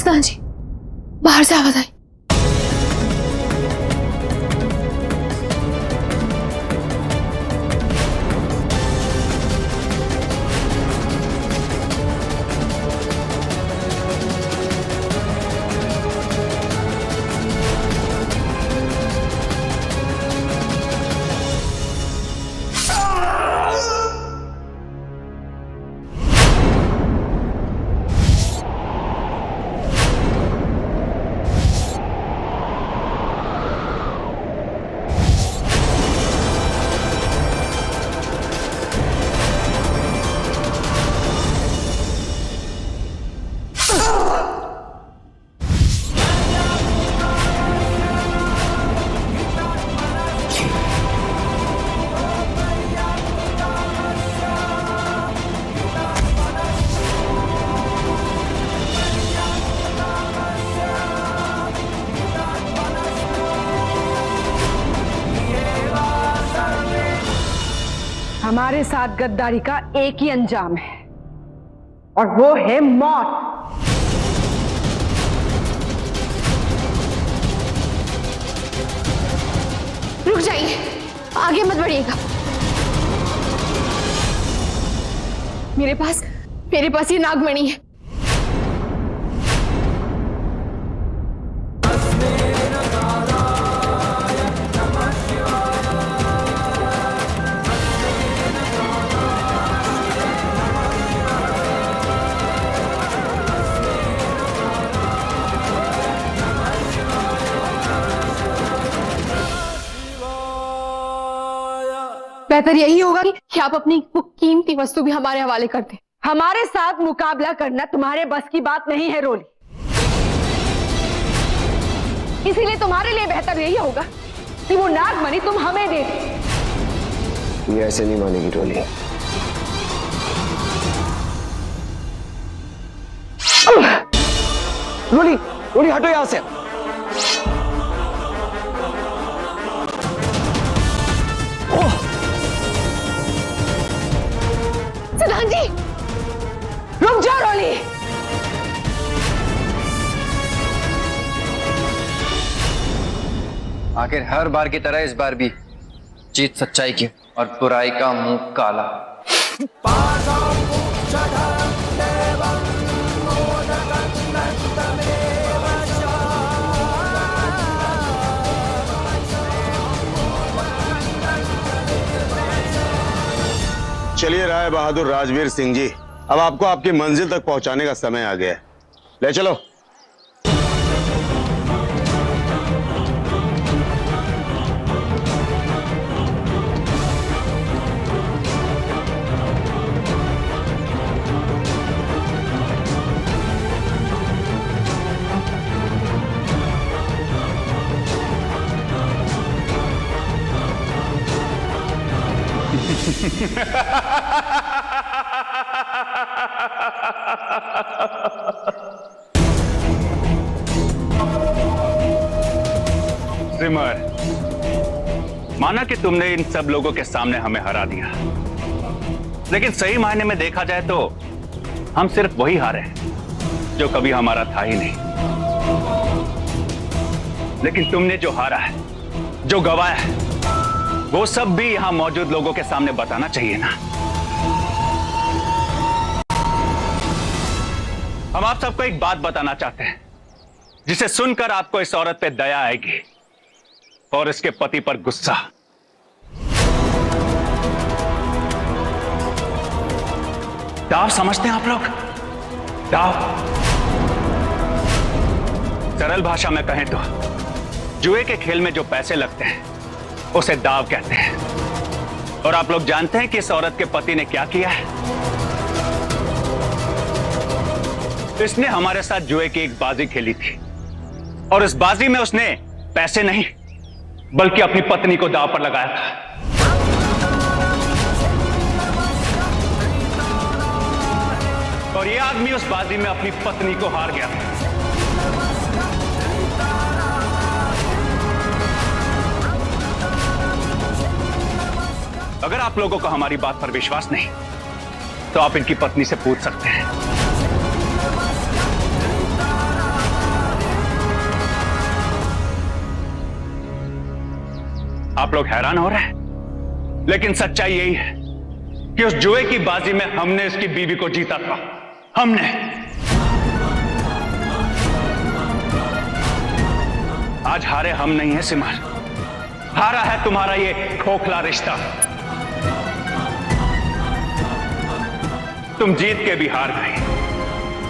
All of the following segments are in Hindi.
सिद्धांत जी, बाहर से आवाज आई। हमारे साथ गद्दारी का एक ही अंजाम है और वो है मौत। रुक जाइए, आगे मत बढ़िएगा। मेरे पास ये नागमणि है। बेहतर यही होगा कि आप अपनी वो कीमती वस्तु भी हमारे हवाले कर दें। हमारे साथ मुकाबला करना तुम्हारे बस की बात नहीं है रोली, इसीलिए तुम्हारे लिए बेहतर यही होगा कि वो नागमणि तुम हमें दे दो। ये ऐसे नहीं मानेगी रोली। रोली, रोली हटो यहां से। सिद्धांत जी, रुक जाओ रोली। आखिर हर बार की तरह इस बार भी जीत सच्चाई की और बुराई का मुंह काला। चलिए राय बहादुर राजवीर सिंह जी, अब आपको आपकी मंजिल तक पहुंचाने का समय आ गया है। ले चलो। सिमर, माना कि तुमने इन सब लोगों के सामने हमें हरा दिया, लेकिन सही मायने में देखा जाए तो हम सिर्फ वही हारे हैं जो कभी हमारा था ही नहीं। लेकिन तुमने जो हारा है, जो गवाया है, वो सब भी यहां मौजूद लोगों के सामने बताना चाहिए ना। हम आप सबको एक बात बताना चाहते हैं जिसे सुनकर आपको इस औरत पे दया आएगी और इसके पति पर गुस्सा। दाव समझते हैं आप लोग? दाव, सरल भाषा में कहें तो जुए के खेल में जो पैसे लगते हैं उसे दाव कहते हैं। और आप लोग जानते हैं कि इस औरत के पति ने क्या किया है? इसने हमारे साथ जुए की एक बाजी खेली थी और इस बाजी में उसने पैसे नहीं बल्कि अपनी पत्नी को दांव पर लगाया था। और यह आदमी उस बाजी में अपनी पत्नी को हार गया था। अगर आप लोगों को हमारी बात पर विश्वास नहीं तो आप इनकी पत्नी से पूछ सकते हैं। लोग हैरान हो रहे हैं, लेकिन सच्चाई यही है कि उस जुए की बाजी में हमने उसकी बीवी को जीता था। हमने। आज हारे हम नहीं है सिमर, हारा है तुम्हारा ये खोखला रिश्ता। तुम जीत के भी हार गए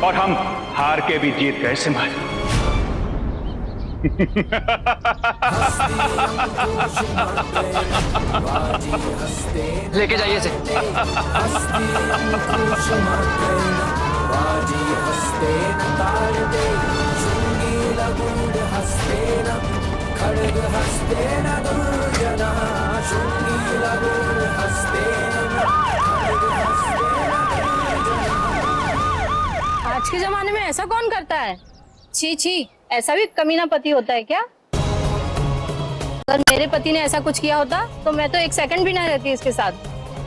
और हम हार के भी जीत गए सिमर। लेके जाइए इसे। आज के जमाने में ऐसा कौन करता है? छी छी, ऐसा भी कमीना पति होता है क्या? अगर मेरे पति ने ऐसा कुछ किया होता तो मैं तो एक सेकंड भी ना रहती इसके साथ।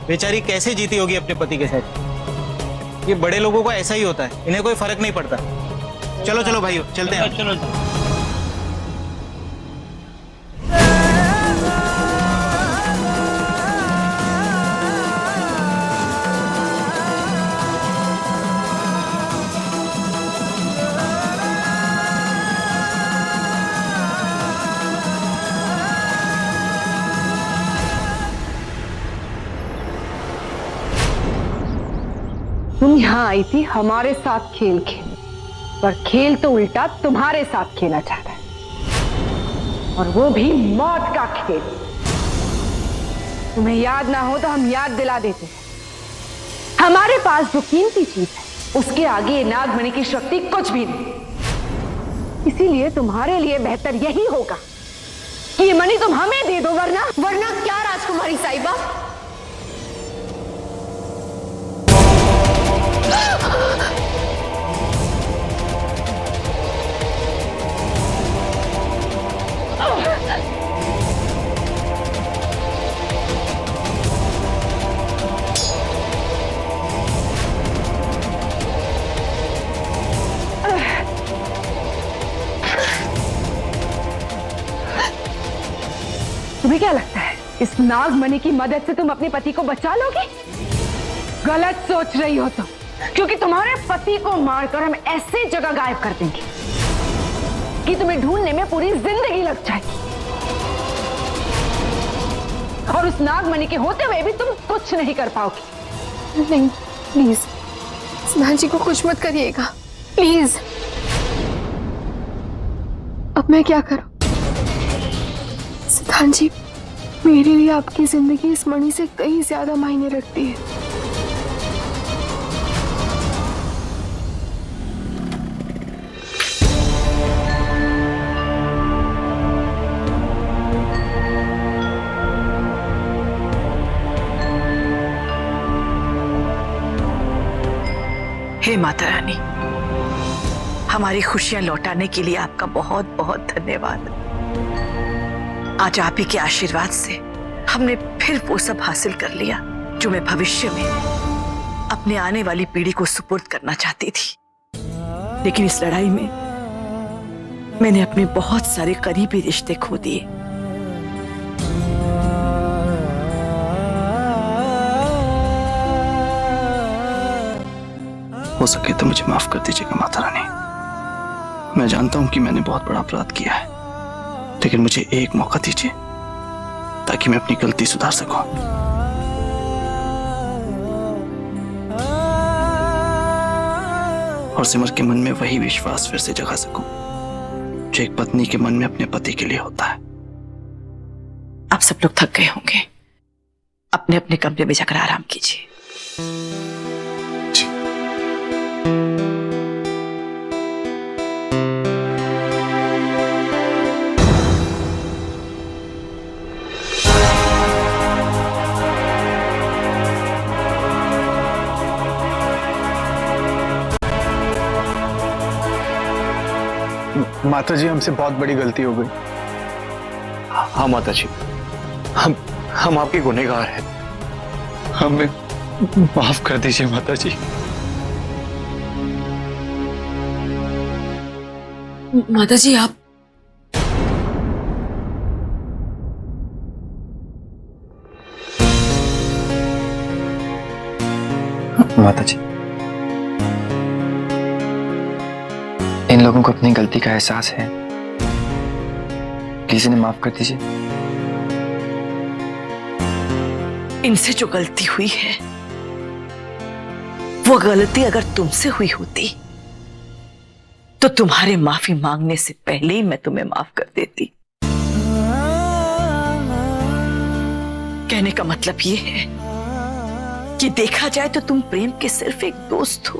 बेचारी कैसे जीती होगी अपने पति के साथ। ये बड़े लोगों को ऐसा ही होता है, इन्हें कोई फर्क नहीं पड़ता। चलो चलो भाइयों, चलते हैं। चलो। तुम यहाँ आई थी हमारे साथ खेल खेलने, पर खेल तो उल्टा तुम्हारे साथ खेला चाहता है, और वो भी मौत का खेल। तुम्हें याद ना हो तो हम याद दिला देते हैं। हमारे पास जो कीमती चीज है उसके आगे ये नागमणि की शक्ति कुछ भी नहीं। इसीलिए तुम्हारे लिए बेहतर यही होगा कि ये मणि तुम हमें दे दो, वरना क्या राजकुमारी साहिबा? तुम्हें क्या लगता है इस नागमणि की मदद से तुम अपने पति को बचा लोगे? गलत सोच रही हो तुम, क्योंकि तुम्हारे पति को मारकर हम ऐसे जगह गायब कर देंगे कि तुम्हें ढूंढने में पूरी जिंदगी लग जाएगी, और उस नागमणि के होते हुए भी तुम कुछ नहीं कर पाओगे। नहीं, प्लीज सिद्धांत जी को कुछ मत करिएगा, प्लीज। अब मैं क्या करूं? सिद्धांत जी, मेरे लिए आपकी जिंदगी इस मणि से कहीं ज्यादा मायने रखती है। हे माता रानी, हमारी खुशियां लौटाने के लिए आपका बहुत बहुत धन्यवाद। आज आप ही के आशीर्वाद से हमने फिर वो सब हासिल कर लिया जो मैं भविष्य में अपने आने वाली पीढ़ी को सुपुर्द करना चाहती थी। लेकिन इस लड़ाई में मैंने अपने बहुत सारे करीबी रिश्ते खो दिए। हो सके तो मुझे माफ कर दीजिएगा माता रानी। मैं जानता हूं कि मैंने बहुत बड़ा अपराध किया है, लेकिन मुझे एक मौका दीजिए ताकि मैं अपनी गलती सुधार सकूं। और सिमर के मन में वही विश्वास फिर से जगा सकूं जो एक पत्नी के मन में अपने पति के लिए होता है। आप सब लोग थक गए होंगे, अपने अपने कमरे में जाकर आराम कीजिए। माता जी, हमसे बहुत बड़ी गलती हो गई। हाँ माता जी, हम आपके गुनहगार हैं, हमें माफ कर दीजिए माता जी। माता जी, माता जी, इन लोगों को अपनी गलती का एहसास है, प्लीज इन्हें माफ कर दीजिए। इनसे जो गलती हुई है, वो गलती अगर तुमसे हुई होती तो तुम्हारे माफी मांगने से पहले ही मैं तुम्हें माफ कर देती। कहने का मतलब ये है कि देखा जाए तो तुम प्रेम के सिर्फ एक दोस्त हो,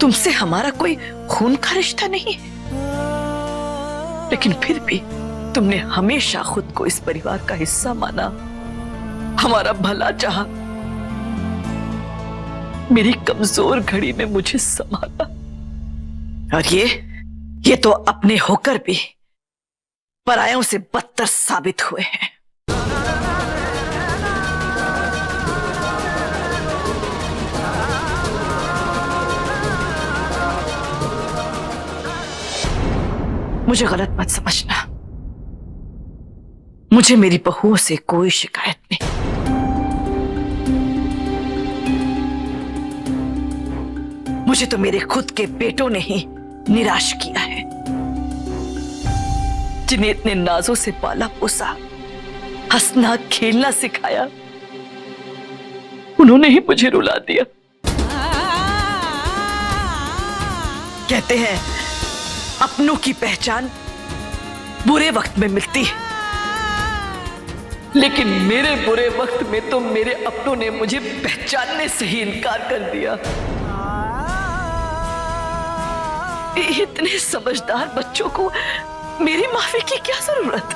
तुमसे हमारा कोई खून का रिश्ता नहीं है। लेकिन फिर भी तुमने हमेशा खुद को इस परिवार का हिस्सा माना, हमारा भला चाहा, मेरी कमजोर घड़ी में मुझे संभाला। और ये तो अपने होकर भी परायों से बदतर साबित हुए हैं। मुझे गलत मत समझना, मुझे मेरी बहुओं से कोई शिकायत नहीं। मुझे तो मेरे खुद के बेटों ने ही निराश किया है, जिन्हें इतने नाजों से पाला पोसा, हंसना खेलना सिखाया, उन्होंने ही मुझे रुला दिया। कहते हैं अपनों की पहचान बुरे वक्त में मिलती है, लेकिन मेरे बुरे वक्त में तो मेरे अपनों ने मुझे पहचानने से ही इनकार कर दिया। इतने समझदार बच्चों को मेरी माफी की क्या जरूरत?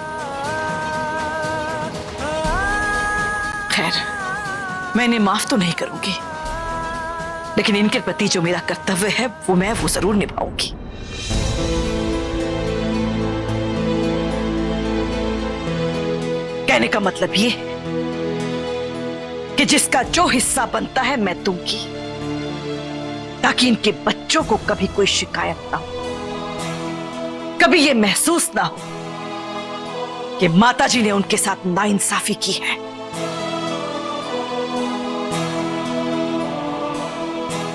खैर, मैं इन्हें माफ तो नहीं करूंगी, लेकिन इनके प्रति जो मेरा कर्तव्य है वो जरूर निभाऊंगी। कहने का मतलब ये है कि जिसका जो हिस्सा बनता है मैं दूंगी, ताकि इनके बच्चों को कभी कोई शिकायत ना हो, कभी ये महसूस ना हो कि माताजी ने उनके साथ नाइंसाफी की है।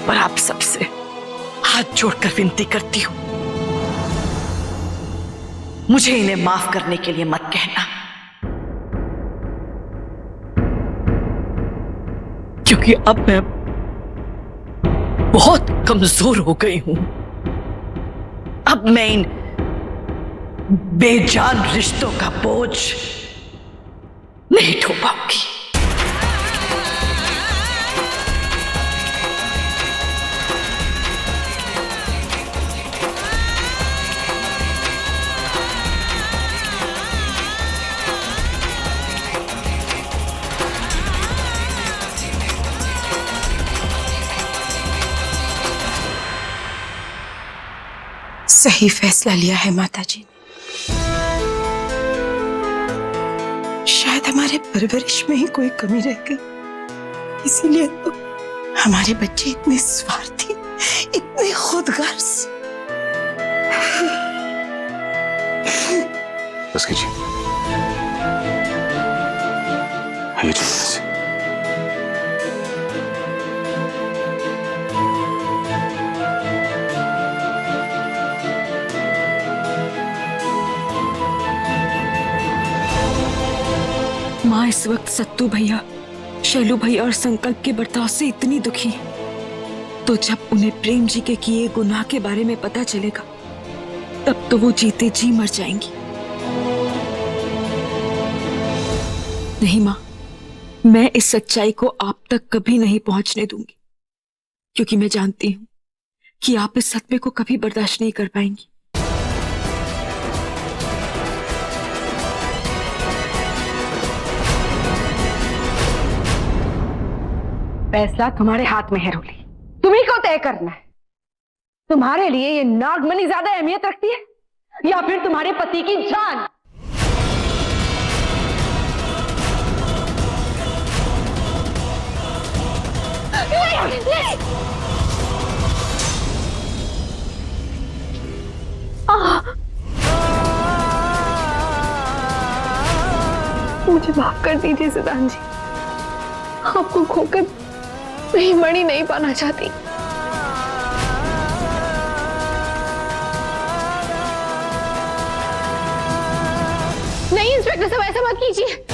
पर आप सबसे हाथ जोड़कर विनती करती हूं, मुझे इन्हें माफ करने के लिए मत कहना, क्योंकि अब मैं बहुत कमजोर हो गई हूं। अब मैं इन बेजान रिश्तों का बोझ नहीं ढो पाऊंगी। सही फैसला लिया है माताजी ने। शायद हमारे परवरिश में ही कोई कमी रह गई, इसीलिए तो हमारे बच्चे इतने स्वार्थी, इतने खुदगर्ज। बस कीजिए, ये चलिए से। माँ इस वक्त सत्तू भैया, शैलू भैया और संकल्प के बर्ताव से इतनी दुखी है, तो जब उन्हें प्रेम जी के किए गुनाह के बारे में पता चलेगा, तब तो वो जीते जी मर जाएंगी। नहीं माँ, मैं इस सच्चाई को आप तक कभी नहीं पहुंचने दूंगी, क्योंकि मैं जानती हूं कि आप इस सदमे को कभी बर्दाश्त नहीं कर पाएंगी। फैसला तुम्हारे हाथ में है रूली, तुम्ही को तय करना है। तुम्हारे लिए ये नागमणि ज्यादा अहमियत रखती है या फिर तुम्हारे पति की जान? मुझे माफ कर दीजिए सिद्धांत जी, आपको खोकर मैं ये मणि नहीं पाना चाहती। नहीं इंस्पेक्टर साहब, ऐसा मत कीजिए।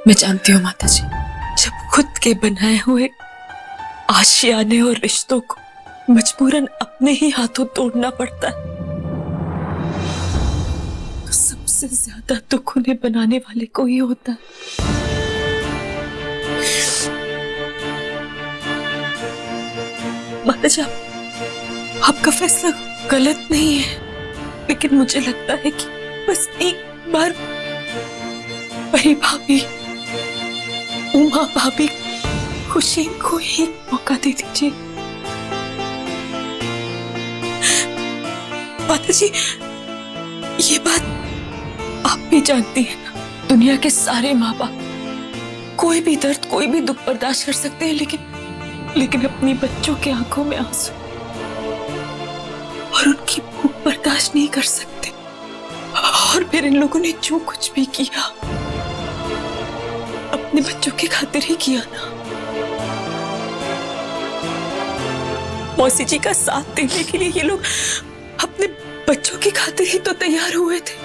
मैं जानती हूँ माता जी, जब खुद के बनाए हुए आशियाने और रिश्तों को मजबूरन अपने ही हाथों तोड़ना पड़ता है, तो सबसे ज्यादा दुख उन्हें बनाने वाले को ही होता है। माता जी, आपका फैसला गलत नहीं है, लेकिन मुझे लगता है कि बस एक बार परी भाभी, उमा भाभी, खुशी को एक मौका दे दीजिए। माता जी, ये बात आप भी जानती हैं ना, दुनिया के सारे माँ बाप कोई भी दर्द, कोई भी दुख बर्दाश्त कर सकते हैं, लेकिन अपनी बच्चों के आंखों में आंसू और उनकी भूख बर्दाश्त नहीं कर सकते। और फिर इन लोगों ने जो कुछ भी किया अपने बच्चों की खातिर ही किया ना। मौसी जी का साथ देने के लिए ये लोग अपने बच्चों की खातिर ही तो तैयार हुए थे।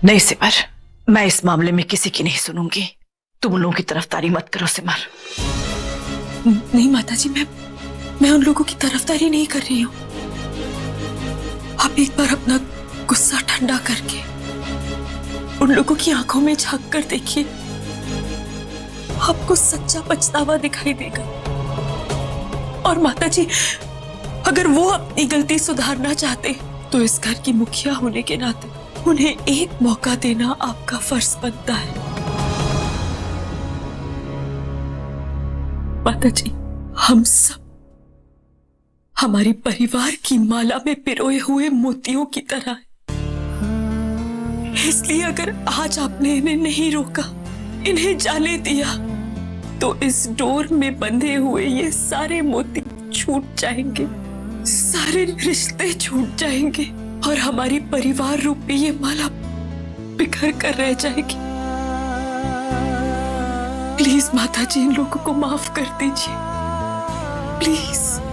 नहीं सिमर, मैं इस मामले में किसी की नहीं सुनूंगी। तुम उन लोगों की तरफदारी मत करो सिमर। नहीं माता जी, मैं उन लोगों की तरफदारी नहीं कर रही हूँ। आप एक बार अपना गुस्सा ठंडा करके उन लोगों की आंखों में झांक कर देखिए, आपको सच्चा पछतावा दिखाई देगा। और माता जी, अगर वो अपनी गलती सुधारना चाहते तो इस घर की मुखिया होने के नाते उन्हें एक मौका देना आपका फर्ज बनता है। माता जी, हम सब हमारी परिवार की माला में पिरोए हुए मोतियों की तरह है। इसलिए अगर आज आपने इन्हें नहीं रोका, इन्हें जाने दिया, तो इस डोर में बंधे हुए ये सारे मोती छूट जाएंगे, सारे रिश्ते छूट जाएंगे और हमारी परिवार रूपी ये माला बिखर कर रह जाएगी। प्लीज माता जी, इन लोगों को माफ कर दीजिए, प्लीज।